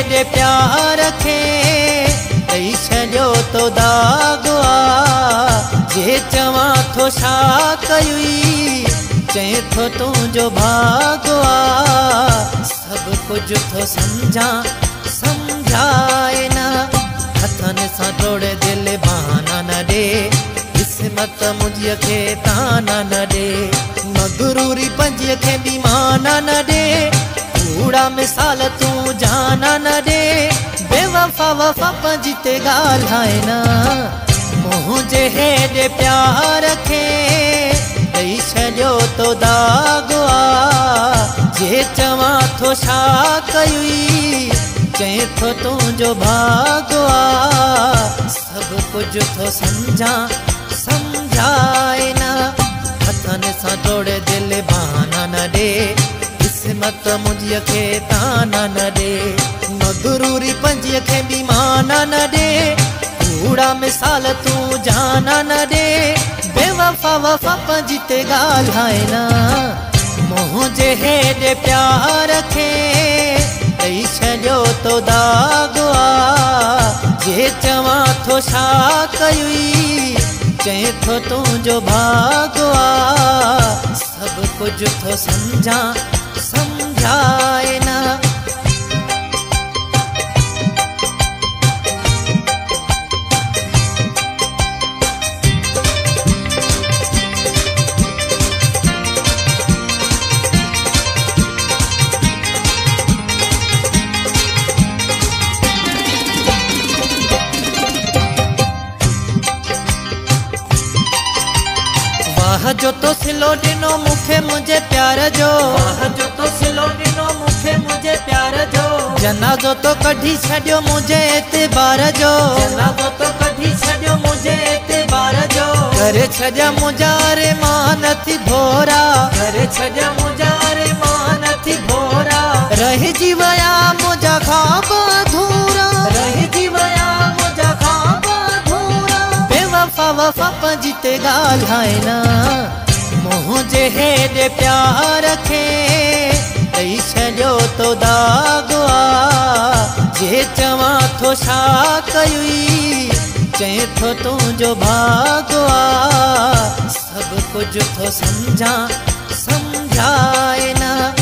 हेॾे प्यार खे ॾेई छॾियो तो दाॻ आ। जे चवां थो छा कयुई चए थो तुंहिंजो भाॻ आ। सभु कुझु थो सम्झां सम्झाए न हथनि सां तोड़े दिलि बहाना न ॾे। किस्मत मुंहिंजीअ खे ताना न ॾे मगरूरी पंजीअ खे बि माना न ॾे। कूड़ा मिसाल तूं जाना न ॾे बेवफा वफा पंहिंजी ते ॻाल्हाए न। मुंहिंजे हेॾे प्यार खे ॾेई छॾियो तो दाॻ आ। जे चवां थो छा कयुई चए थो तुंहिंजो भाॻ आ। सभु कुझु थो सम्झां सम्झाए न हथनि सां तोड़े दिलि बहाना न ॾे। किस्मत मुंहिंजीअ खे ताना न ॾे मगरूरी पंजीअ खे बि माना न ॾे। कूड़ा मिसाल तूं जाना न ॾे बेवफा वफा पंहिंजी ते ॻाल्हाए न। मुंहिंजे हेॾे प्यार खे ॾेई छॾियो तो दाॻ आ। जे चवां थो छा कयुई चए थो तुंहिंजो भाॻ आ। सभु कुझु थो सम्झां सम्झाए न। वाह जो तो सिलो ॾिनो मूंखे मुंहिंजे प्यार जो। वाह जो तो सिलो ॾिनो मूंखे मुंहिंजे प्यार जो। जनाज़ो तो कढी छॾियो मुंहिंजे एतिबार जो। जनाज़ो तो कढी छॾियो मुंहिंजे एतिबार जो। करे छॾिया मुंहिंजा अरमान थी भोरा। करे छॾिया मुंहिंजा अरमान थी भोरा। रहिजी विया मुंहिंजा ख्वाब अधूरा। रहिजी विया मुंहिंजा ख्वाब अधूरा बेवफा वफा पंहिंजी ते ॻाल्हाए न। मुंहिंजे हेॾे प्यार खे ॾेई छॾियो तो दाॻ आ। जे चवां थो छा कयुई चए थो तुंहिंजो भाॻ आ। सभु कुझु थो सम्झां सम्झाए न।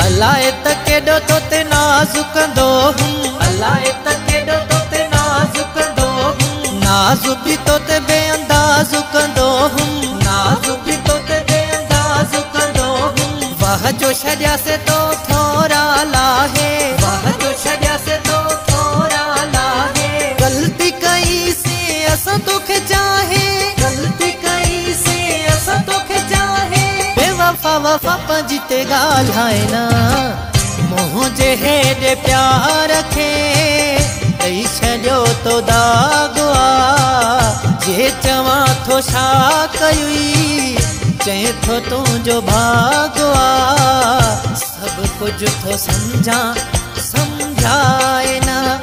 अलाए त केॾो तो ते नाज़ुकंदो हूं। अलाए त केॾो तो ते नाज़ुकंदो हूं। नाज़ु बि तो ते बेअंदाज़ कंदो हूं। नाज़ु बि तो ते बेअंदाज़ कंदो हूं। वाह जो छॾियासे तो थोरा लाहे। वाह जो छॾियासे तो थोरा लाहे। ग़लती कई से असां तोखे चाहे। ग़लती कई से असां तोखे चाहे बेवफा वफा पंहिंजी ते ॻाल्हाए न। मुंहिंजे हेॾे प्यार खे ॾेई छॾियो तो दाॻ आ। जे चवां थो छा कयुई चए थो तुंहिंजो भाॻ आ। सभु कुझु थो सम्झां सम्झाए न।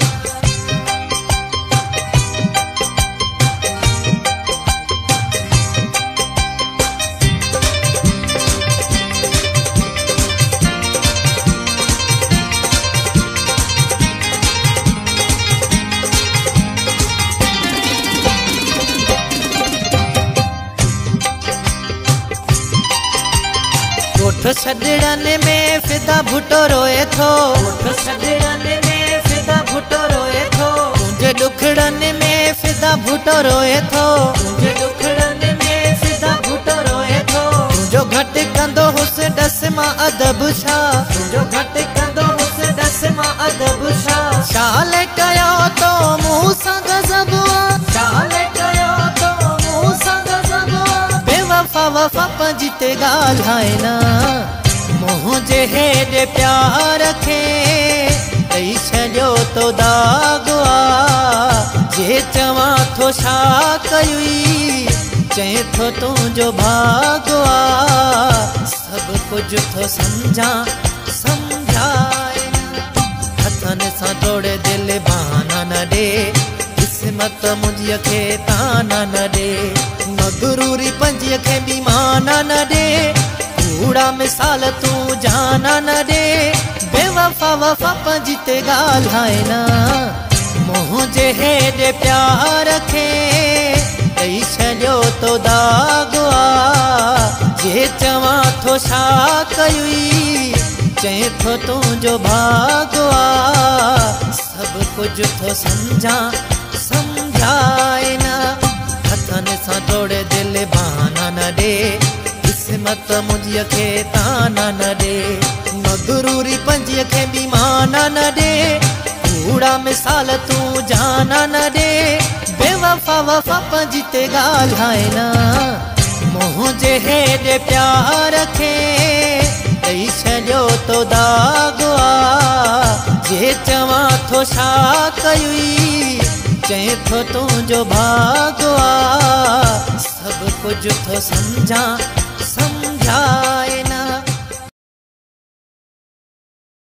ॻोठ छॾण में फिदा भुटो रोए थो। ॻोठ छॾण में फिदा भुटो रोए थो। तुंहिंजे ॾुखड़नि में फिदा भुटो रोए थो। तुंहिंजे ॾुखड़नि में फिदा भुटो रोए थो। तुंहिंजो घटि कंदो हुस डस मां अदब छा। तुंहिंजो घटि कंदो हुस डस मां अदब छा। शाले कयो तो मूं सां गज़ब आ। शाले कयो तो मूं सां गज़ब आ बेवफा वफा पंहिंजी ते ॻाल्हाए न। मुंहिंजे हेॾे प्यार खे ॾेई छॾियो तो दाॻ आ। जे चवां थो छा कयुई चए थो तुंहिंजो भाॻो आ सब कुछ थो समझा समझाए हथनि सां तोड़े दिल बहाना न ॾे किस्मत मुंहिंजीअ खे ताना न ॾे मगरूरी पंजीअ खे बि माना न ॾे कूड़ा मिसाल तूं जाना न ॾे बेवफा वफा पंहिंजी ते ॻाल्हाए न मुंहिंजे हेॾे प्यार खे ॾेई छॾियो तो दाॻो आ जे चवां थो छा कयुई चए थो तुंहिंजो भाॻो आ सब कुछ थो समझा समझाए न हथनि सां तोड़े दिल बहाना न ॾे किस्मत मुंहिंजीअ खे ताना न ॾे मगरूरी पंजीअ खे बि माना न ॾे कूड़ा मिसाल तूं जाना न ॾे बेवफा वफा पंहिंजी ते ॻाल्हाए न मुंहिंजे हेॾे प्यार खे ॾेई छॾियो तो दाॻो आ जे चवां थो छा कयुई चए थो तुंहिंजो भाॻो आ सब कुछ थो समझा समझाए